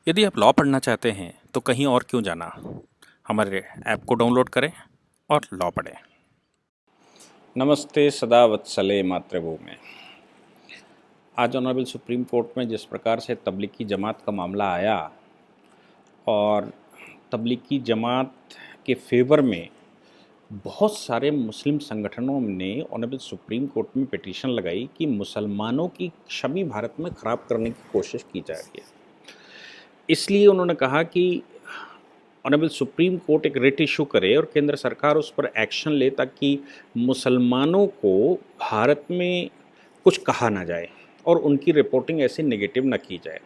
यदि आप लॉ पढ़ना चाहते हैं तो कहीं और क्यों जाना। हमारे ऐप को डाउनलोड करें और लॉ पढ़ें। नमस्ते सदा वत्सले मातृभूमि। आज ऑनरेबल सुप्रीम कोर्ट में जिस प्रकार से तबलीगी जमात का मामला आया और तबलीगी जमात के फेवर में बहुत सारे मुस्लिम संगठनों ने ऑनरेबल सुप्रीम कोर्ट में पिटीशन लगाई कि मुसलमानों की छवि भारत में ख़राब करने की कोशिश की जा रही है। इसलिए उन्होंने कहा कि ऑनरेबल सुप्रीम कोर्ट एक रिट इशू करे और केंद्र सरकार उस पर एक्शन ले ताकि मुसलमानों को भारत में कुछ कहा ना जाए और उनकी रिपोर्टिंग ऐसे नेगेटिव ना की जाए।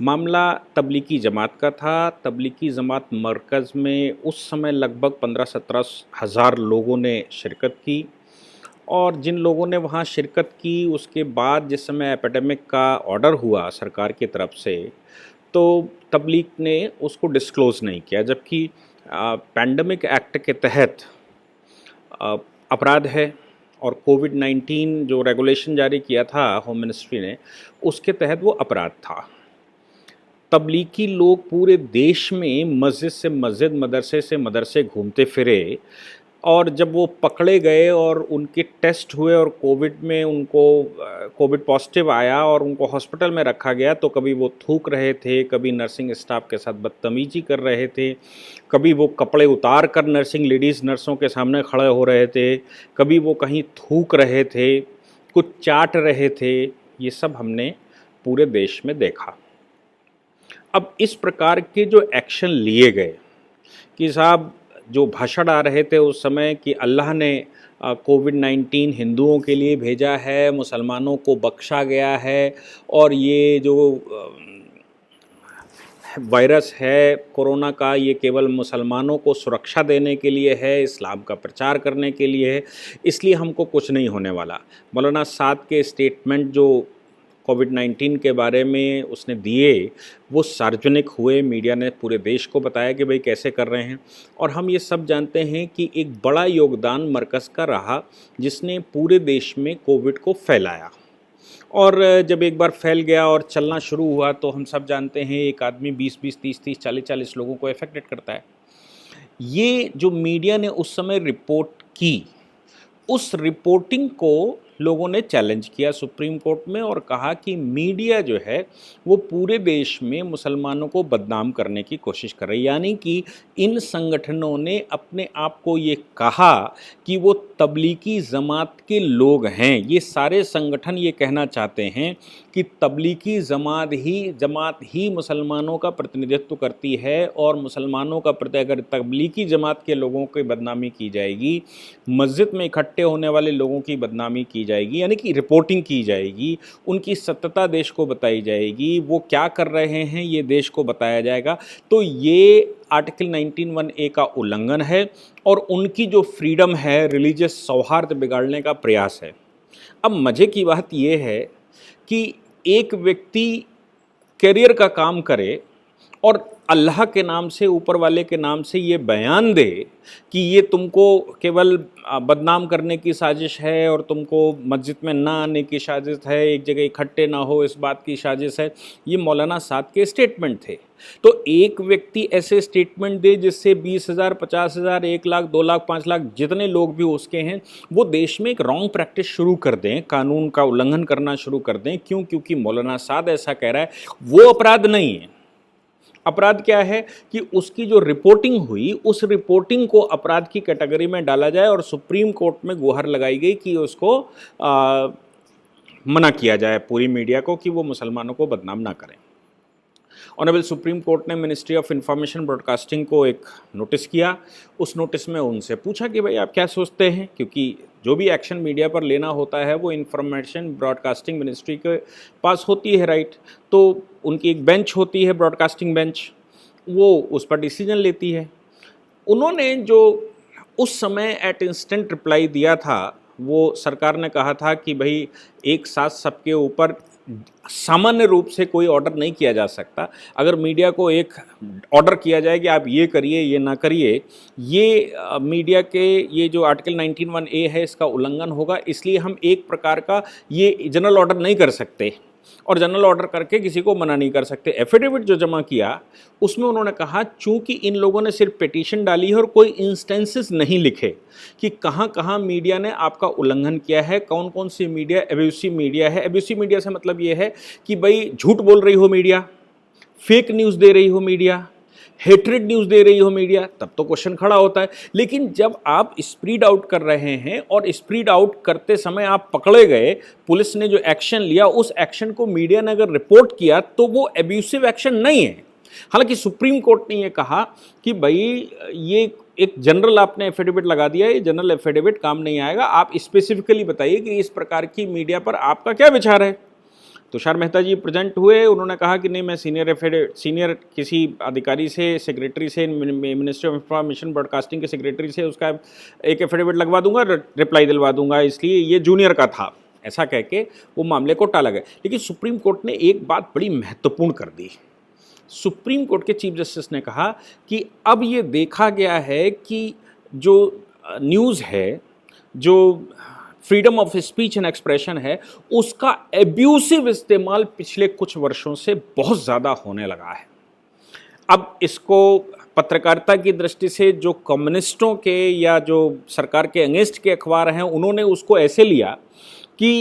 मामला तबलीगी जमात का था। तबलीगी जमात मरकज़ में उस समय लगभग 15-17 हज़ार लोगों ने शिरकत की और जिन लोगों ने वहाँ शिरकत की उसके बाद जिस समय एपिडेमिक का ऑर्डर हुआ सरकार की तरफ से तो तबलीग ने उसको डिस्क्लोज़ नहीं किया, जबकि पैंडमिक एक्ट के तहत अपराध है और कोविड-19 जो रेगुलेशन जारी किया था होम मिनिस्ट्री ने उसके तहत वो अपराध था। तबलीगी लोग पूरे देश में मस्जिद से मस्जिद, मदरसे से मदरसे घूमते फिरे और जब वो पकड़े गए और उनके टेस्ट हुए और कोविड में उनको कोविड पॉजिटिव आया और उनको हॉस्पिटल में रखा गया तो कभी वो थूक रहे थे, कभी नर्सिंग स्टाफ के साथ बदतमीजी कर रहे थे, कभी वो कपड़े उतार कर नर्सिंग लेडीज़ नर्सों के सामने खड़े हो रहे थे, कभी वो कहीं थूक रहे थे, कुछ चाट रहे थे। ये सब हमने पूरे देश में देखा। अब इस प्रकार के जो एक्शन लिए गए कि साहब जो भाषण आ रहे थे उस समय कि अल्लाह ने कोविड-19 हिंदुओं के लिए भेजा है, मुसलमानों को बख्शा गया है और ये जो वायरस है कोरोना का ये केवल मुसलमानों को सुरक्षा देने के लिए है, इस्लाम का प्रचार करने के लिए है, इसलिए हमको कुछ नहीं होने वाला। मौलाना साद के स्टेटमेंट जो कोविड-19 के बारे में उसने दिए वो सार्वजनिक हुए, मीडिया ने पूरे देश को बताया कि भाई कैसे कर रहे हैं और हम ये सब जानते हैं कि एक बड़ा योगदान मरकज़ का रहा जिसने पूरे देश में कोविड को फैलाया। और जब एक बार फैल गया और चलना शुरू हुआ तो हम सब जानते हैं एक आदमी 20-20, 30-30, 40-40 लोगों को अफेक्टेड करता है। ये जो मीडिया ने उस समय रिपोर्ट की, उस रिपोर्टिंग को लोगों ने चैलेंज किया सुप्रीम कोर्ट में और कहा कि मीडिया जो है वो पूरे देश में मुसलमानों को बदनाम करने की कोशिश कर रही है। यानी कि इन संगठनों ने अपने आप को ये कहा कि वो तबलीगी जमात के लोग हैं। ये सारे संगठन ये कहना चाहते हैं कि तबलीगी जमात ही मुसलमानों का प्रतिनिधित्व करती है और मुसलमानों का अगर तबलीगी जमात के लोगों की बदनामी की जाएगी, मस्जिद में इकट्ठे होने वाले लोगों की बदनामी की जाएगी, यानी कि रिपोर्टिंग की जाएगी, उनकी सत्यता देश को बताई जाएगी, वो क्या कर रहे हैं ये देश को बताया जाएगा, तो ये आर्टिकल 19(1) का उल्लंघन है और उनकी जो फ्रीडम है रिलीजियस सौहार्द बिगाड़ने का प्रयास है। अब मज़े की बात ये है कि एक व्यक्ति करियर का काम करे और अल्लाह के नाम से, ऊपर वाले के नाम से ये बयान दे कि ये तुमको केवल बदनाम करने की साजिश है और तुमको मस्जिद में ना आने की साजिश है, एक जगह इकट्ठे ना हो इस बात की साजिश है। ये मौलाना साद के स्टेटमेंट थे। तो एक व्यक्ति ऐसे स्टेटमेंट दे जिससे 20,000, 50,000, 1 लाख, 2 लाख, 5 लाख जितने लोग भी उसके हैं वो देश में एक रॉन्ग प्रैक्टिस शुरू कर दें, कानून का उल्लंघन करना शुरू कर दें। क्यों? क्योंकि मौलाना साद ऐसा कह रहा है। वो अपराध नहीं है। अपराध क्या है कि उसकी जो रिपोर्टिंग हुई उस रिपोर्टिंग को अपराध की कैटेगरी में डाला जाए और सुप्रीम कोर्ट में गुहार लगाई गई कि उसको मना किया जाए पूरी मीडिया को कि वो मुसलमानों को बदनाम ना करें। ऑनरेबल सुप्रीम कोर्ट ने मिनिस्ट्री ऑफ इंफॉर्मेशन ब्रॉडकास्टिंग को एक नोटिस किया। उस नोटिस में उनसे पूछा कि भाई आप क्या सोचते हैं, क्योंकि जो भी एक्शन मीडिया पर लेना होता है वो इंफॉर्मेशन ब्रॉडकास्टिंग मिनिस्ट्री के पास होती है, राइट। तो उनकी एक बेंच होती है, ब्रॉडकास्टिंग बेंच, वो उस पर डिसीजन लेती है। उन्होंने जो उस समय एट इंस्टेंट रिप्लाई दिया था वो सरकार ने कहा था कि भाई एक साथ सबके ऊपर सामान्य रूप से कोई ऑर्डर नहीं किया जा सकता। अगर मीडिया को एक ऑर्डर किया जाए कि आप ये करिए ये ना करिए, ये मीडिया के ये जो आर्टिकल 19(1) है इसका उल्लंघन होगा, इसलिए हम एक प्रकार का ये जनरल ऑर्डर नहीं कर सकते। और जनरल ऑर्डर करके किसी को मना नहीं कर सकते। एफिडेविट जो जमा किया उसमें उन्होंने कहा चूंकि इन लोगों ने सिर्फ पिटीशन डाली है और कोई इंस्टेंसेस नहीं लिखे कि कहाँ कहाँ मीडिया ने आपका उल्लंघन किया है, कौन कौन सी मीडिया एब्यूसिव मीडिया है। एब्यूसिव मीडिया से मतलब ये है कि भाई झूठ बोल रही हो मीडिया, फेक न्यूज़ दे रही हो मीडिया, हेट्रेड न्यूज़ दे रही हो मीडिया, तब तो क्वेश्चन खड़ा होता है। लेकिन जब आप स्प्रीड आउट कर रहे हैं और स्प्रीड आउट करते समय आप पकड़े गए, पुलिस ने जो एक्शन लिया उस एक्शन को मीडिया ने अगर रिपोर्ट किया तो वो एब्यूसिव एक्शन नहीं है। हालांकि सुप्रीम कोर्ट ने ये कहा कि भाई ये एक जनरल आपने एफिडेविट लगा दिया, ये जनरल एफिडेविट काम नहीं आएगा, आप स्पेसिफिकली बताइए कि इस प्रकार की मीडिया पर आपका क्या विचार है। तुषार मेहता जी प्रेजेंट हुए, उन्होंने कहा कि नहीं मैं सीनियर किसी अधिकारी से, सेक्रेटरी से, मिनिस्ट्री ऑफ इंफॉर्मेशन ब्रॉडकास्टिंग के सेक्रेटरी से उसका एक एफिडेविट लगवा दूंगा, रिप्लाई दिलवा दूंगा, इसलिए ये जूनियर का था, ऐसा कह के वो मामले को टाला गया। लेकिन सुप्रीम कोर्ट ने एक बात बड़ी महत्वपूर्ण कर दी। सुप्रीम कोर्ट के चीफ जस्टिस ने कहा कि अब ये देखा गया है कि जो न्यूज़ है, जो freedom of speech and expression है, उसका एब्यूसिव इस्तेमाल पिछले कुछ वर्षों से बहुत ज़्यादा होने लगा है। अब इसको पत्रकारिता की दृष्टि से जो कम्युनिस्टों के या जो सरकार के अगेंस्ट के अखबार हैं उन्होंने उसको ऐसे लिया कि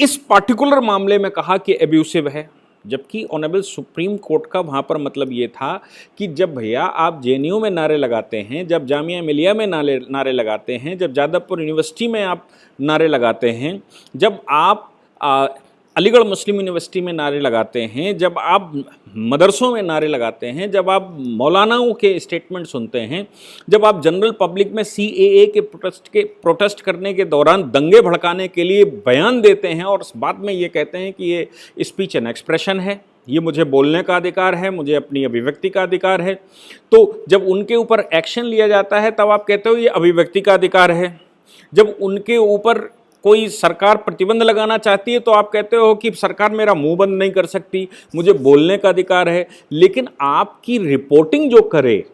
इस पार्टिकुलर मामले में कहा कि एब्यूसिव है, जबकि ऑनरेबल सुप्रीम कोर्ट का वहाँ पर मतलब ये था कि जब भैया आप जेएनयू में नारे लगाते हैं, जब जामिया मिलिया में नारे लगाते हैं, जब जादवपुर यूनिवर्सिटी में आप नारे लगाते हैं, जब आप अलीगढ़ मुस्लिम यूनिवर्सिटी में नारे लगाते हैं, जब आप मदरसों में नारे लगाते हैं, जब आप मौलानाओं के स्टेटमेंट सुनते हैं, जब आप जनरल पब्लिक में सीएए के प्रोटेस्ट करने के दौरान दंगे भड़काने के लिए बयान देते हैं और बाद में ये कहते हैं कि ये स्पीच एंड एक्सप्रेशन है, ये मुझे बोलने का अधिकार है, मुझे अपनी अभिव्यक्ति का अधिकार है, तो जब उनके ऊपर एक्शन लिया जाता है तब आप कहते हो ये अभिव्यक्ति का अधिकार है। जब उनके ऊपर कोई सरकार प्रतिबंध लगाना चाहती है तो आप कहते हो कि सरकार मेरा मुंह बंद नहीं कर सकती, मुझे बोलने का अधिकार है। लेकिन आपकी रिपोर्टिंग जो करे,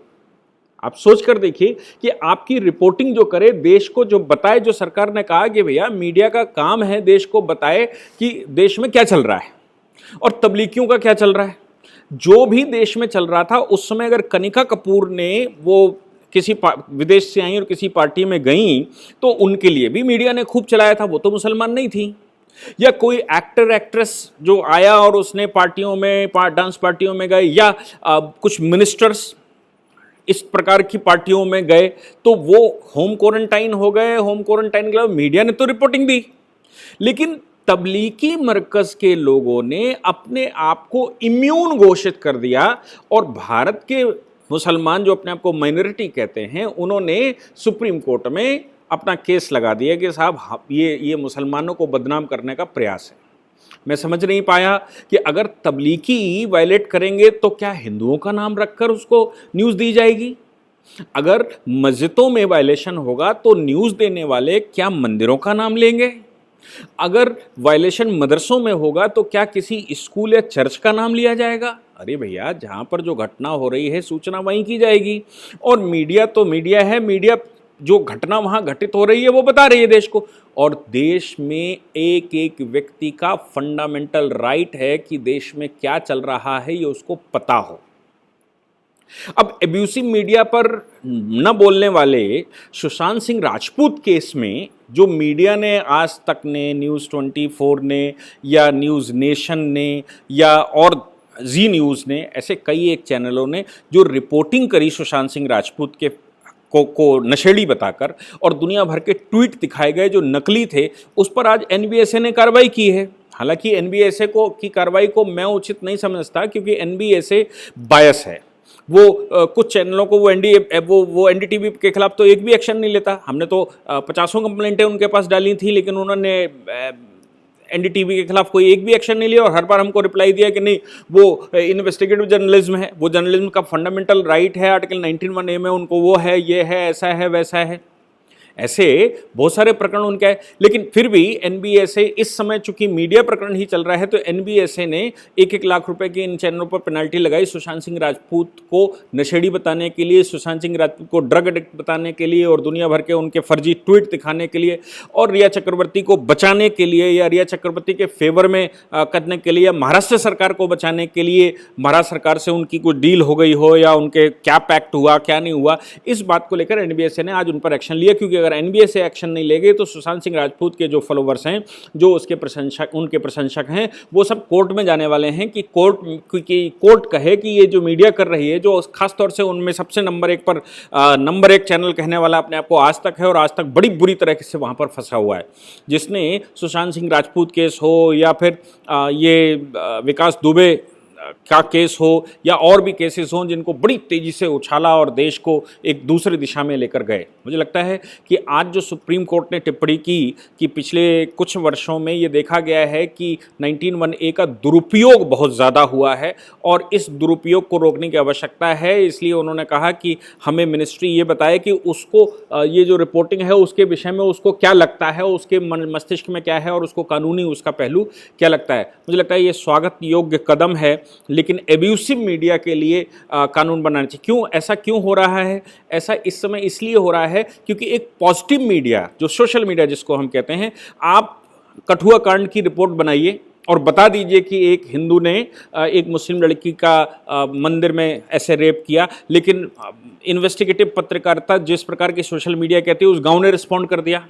आप सोच कर देखिए कि आपकी रिपोर्टिंग जो करे, देश को जो बताए, जो सरकार ने कहा कि भैया मीडिया का काम है देश को बताए कि देश में क्या चल रहा है और तबलीगियों का क्या चल रहा है। जो भी देश में चल रहा था उस समय अगर कनिका कपूर ने वो किसी विदेश से आई और किसी पार्टी में गई तो उनके लिए भी मीडिया ने खूब चलाया था, वो तो मुसलमान नहीं थी। या कोई एक्टर एक्ट्रेस जो आया और उसने पार्टियों में डांस पार्टियों में गए, या कुछ मिनिस्टर्स इस प्रकार की पार्टियों में गए तो वो होम क्वारंटाइन हो गए। होम क्वारंटाइन के बाद मीडिया ने तो रिपोर्टिंग दी, लेकिन तबलीगी मरकज़ के लोगों ने अपने आप को इम्यून घोषित कर दिया और भारत के मुसलमान जो अपने आप को माइनॉरिटी कहते हैं उन्होंने सुप्रीम कोर्ट में अपना केस लगा दिया कि साहब ये मुसलमानों को बदनाम करने का प्रयास है। मैं समझ नहीं पाया कि अगर तबलीगी वायलेट करेंगे तो क्या हिंदुओं का नाम रखकर उसको न्यूज़ दी जाएगी? अगर मस्जिदों में वायलेशन होगा तो न्यूज़ देने वाले क्या मंदिरों का नाम लेंगे? अगर वायलेशन मदरसों में होगा तो क्या किसी स्कूल या चर्च का नाम लिया जाएगा? अरे भैया, जहाँ पर जो घटना हो रही है सूचना वहीं की जाएगी। और मीडिया तो मीडिया है, मीडिया जो घटना वहाँ घटित हो रही है वो बता रही है देश को। और देश में एक एक व्यक्ति का फंडामेंटल राइट है कि देश में क्या चल रहा है ये उसको पता हो। अब एब्यूसिव मीडिया पर न बोलने वाले सुशांत सिंह राजपूत केस में जो मीडिया ने, आज तक ने, न्यूज़ 24 ने या न्यूज़ नेशन ने या और जी न्यूज़ ने, ऐसे कई एक चैनलों ने जो रिपोर्टिंग करी सुशांत सिंह राजपूत के को नशेड़ी बताकर और दुनिया भर के ट्वीट दिखाए गए जो नकली थे, उस पर आज एनबीएसए ने कार्रवाई की है। हालांकि एनबीएसए की कार्रवाई को मैं उचित नहीं समझता क्योंकि एनबीएसए बायस है। वो कुछ चैनलों को वो एनडीटीवी के खिलाफ तो एक भी एक्शन नहीं लेता। हमने तो 50 कंप्लेंटें उनके पास डाली थी, लेकिन उन्होंने एनडीटीवी के खिलाफ कोई एक भी एक्शन नहीं लिया और हर बार हमको रिप्लाई दिया कि नहीं वो इन्वेस्टिगेटिव जर्नलिज्म है, वो जर्नलिज्म का फंडामेंटल राइट है, आर्टिकल 19(1) में उनको वो है, ये है, ऐसा है, वैसा है। ऐसे बहुत सारे प्रकरण उनके हैं। लेकिन फिर भी एनबीएसए इस समय चूंकि मीडिया प्रकरण ही चल रहा है तो एनबीएसए ने 1-1 लाख रुपए की इन चैनलों पर पेनल्टी लगाई सुशांत सिंह राजपूत को नशेड़ी बताने के लिए, सुशांत सिंह राजपूत को ड्रग एडिक्ट बताने के लिए और दुनिया भर के उनके फर्जी ट्वीट दिखाने के लिए, और रिया चक्रवर्ती को बचाने के लिए या रिया चक्रवर्ती के फेवर में करने के लिए, महाराष्ट्र सरकार को बचाने के लिए महाराष्ट्र सरकार से उनकी कोई डील हो गई हो या उनके क्या पैक्ट हुआ क्या नहीं हुआ, इस बात को लेकर एनबीएसए ने आज उन पर एक्शन लिया। क्योंकि अगर एनबीएसए एक्शन नहीं लेगी तो सुशांत सिंह राजपूत के जो फॉलोवर्स हैं, जो उसके प्रशंसक, उनके प्रशंसक हैं, वो सब कोर्ट में जाने वाले हैं कि कोर्ट कहे कि ये जो मीडिया कर रही है, जो खासतौर से उनमें सबसे नंबर 1 चैनल कहने वाला अपने आप को आज तक है और आज तक बड़ी बुरी तरह से वहाँ पर फंसा हुआ है, जिसने सुशांत सिंह राजपूत केस हो या फिर ये विकास दुबे का केस हो या और भी केसेस हों जिनको बड़ी तेज़ी से उछाला और देश को एक दूसरी दिशा में लेकर गए। मुझे लगता है कि आज जो सुप्रीम कोर्ट ने टिप्पणी की कि पिछले कुछ वर्षों में ये देखा गया है कि 19(1)A का दुरुपयोग बहुत ज़्यादा हुआ है और इस दुरुपयोग को रोकने की आवश्यकता है, इसलिए उन्होंने कहा कि हमें मिनिस्ट्री ये बताए कि उसको ये जो रिपोर्टिंग है उसके विषय में उसको क्या लगता है, उसके मस्तिष्क में क्या है और उसको कानूनी उसका पहलू क्या लगता है। मुझे लगता है ये स्वागत योग्य कदम है, लेकिन एब्यूसिव मीडिया के लिए कानून बनाना चाहिए। क्यों ऐसा क्यों हो रहा है? ऐसा इस समय इसलिए हो रहा है क्योंकि एक पॉजिटिव मीडिया, जो सोशल मीडिया जिसको हम कहते हैं, आप कठुआ कांड की रिपोर्ट बनाइए और बता दीजिए कि एक हिंदू ने एक मुस्लिम लड़की का मंदिर में ऐसे रेप किया, लेकिन इन्वेस्टिगेटिव पत्रकारिता जिस प्रकार की सोशल मीडिया कहती है उस गांव ने रिस्पॉन्ड कर दिया।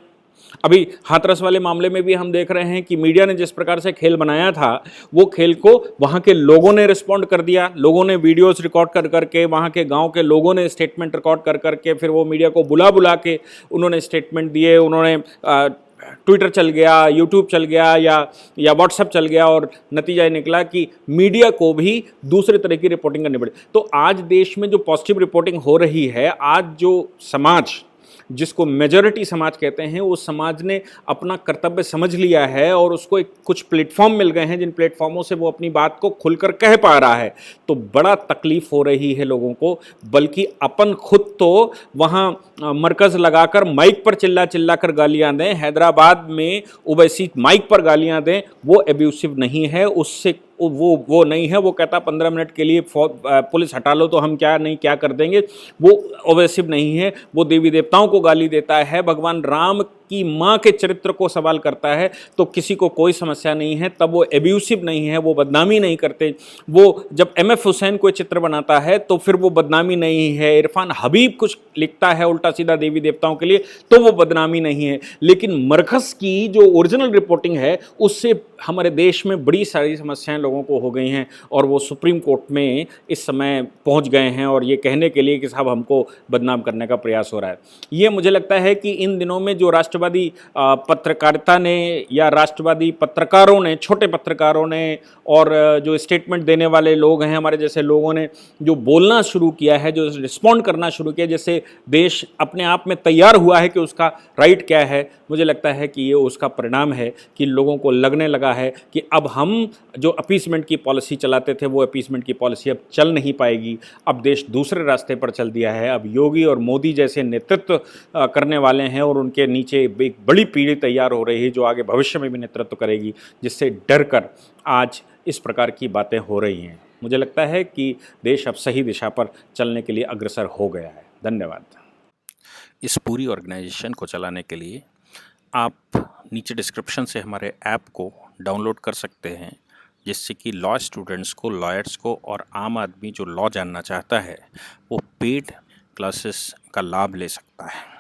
अभी हाथरस वाले मामले में भी हम देख रहे हैं कि मीडिया ने जिस प्रकार से खेल बनाया था, वो खेल को वहाँ के लोगों ने रिस्पॉन्ड कर दिया। लोगों ने वीडियोस रिकॉर्ड कर करके, वहाँ के गांव के लोगों ने स्टेटमेंट रिकॉर्ड कर करके, फिर वो मीडिया को बुला बुला के उन्होंने स्टेटमेंट दिए। उन्होंने ट्विटर चल गया, यूट्यूब चल गया या व्हाट्सएप चल गया और नतीजा ये निकला कि मीडिया को भी दूसरे तरह की रिपोर्टिंग करनी पड़ी। तो आज देश में जो पॉजिटिव रिपोर्टिंग हो रही है, आज जो समाज, जिसको मेजॉरिटी समाज कहते हैं, उस समाज ने अपना कर्तव्य समझ लिया है और उसको कुछ प्लेटफॉर्म मिल गए हैं जिन प्लेटफॉर्मों से वो अपनी बात को खुलकर कह पा रहा है। तो बड़ा तकलीफ हो रही है लोगों को, बल्कि अपन खुद तो वहाँ मरकज़ लगाकर माइक पर चिल्ला चिल्ला कर गालियाँ दें, हैदराबाद में ओवैसी माइक पर गालियाँ दें, वो एब्यूसिव नहीं है, उससे वो नहीं है। वो कहता 15 मिनट के लिए पुलिस हटा लो तो हम क्या कर देंगे, वो ओवैसिव नहीं है। वो देवी देवताओं को गाली देता है, भगवान राम की माँ के चरित्र को सवाल करता है, तो किसी को कोई समस्या नहीं है, तब वो एब्यूसिव नहीं है, वो बदनामी नहीं करते। वो जब MF हुसैन कोई चित्र बनाता है तो फिर वो बदनामी नहीं है। इरफान हबीब कुछ लिखता है उल्टा सीधा देवी देवताओं के लिए तो वो बदनामी नहीं है। लेकिन मरकज़ की जो ओरिजिनल रिपोर्टिंग है उससे हमारे देश में बड़ी सारी समस्याएं लोगों को हो गई हैं और वो सुप्रीम कोर्ट में इस समय पहुंच गए हैं और ये कहने के लिए कि साहब हमको बदनाम करने का प्रयास हो रहा है। ये मुझे लगता है कि इन दिनों में जो राष्ट्रवादी पत्रकारिता ने या राष्ट्रवादी पत्रकारों ने, छोटे पत्रकारों ने और जो स्टेटमेंट देने वाले लोग हैं, हमारे जैसे लोगों ने जो बोलना शुरू किया है, जो रिस्पॉन्ड करना शुरू किया, जैसे देश अपने आप में तैयार हुआ है कि उसका राइट क्या है, मुझे लगता है कि ये उसका परिणाम है कि लोगों को लगने लगा है कि अब हम जो अपीसमेंट की पॉलिसी चलाते थे वो अपीसमेंट की पॉलिसी अब चल नहीं पाएगी। अब देश दूसरे रास्ते पर चल दिया है। अब योगी और मोदी जैसे नेतृत्व करने वाले हैं और उनके नीचे एक बड़ी पीढ़ी तैयार हो रही है जो आगे भविष्य में भी नेतृत्व करेगी, जिससे डर कर आज इस प्रकार की बातें हो रही हैं। मुझे लगता है कि देश अब सही दिशा पर चलने के लिए अग्रसर हो गया है। धन्यवाद। इस पूरी ऑर्गेनाइजेशन को चलाने के लिए आप नीचे डिस्क्रिप्शन से हमारे ऐप को डाउनलोड कर सकते हैं, जिससे कि लॉ स्टूडेंट्स को, लॉयर्स को और आम आदमी जो लॉ जानना चाहता है वो पेड क्लासेस का लाभ ले सकता है।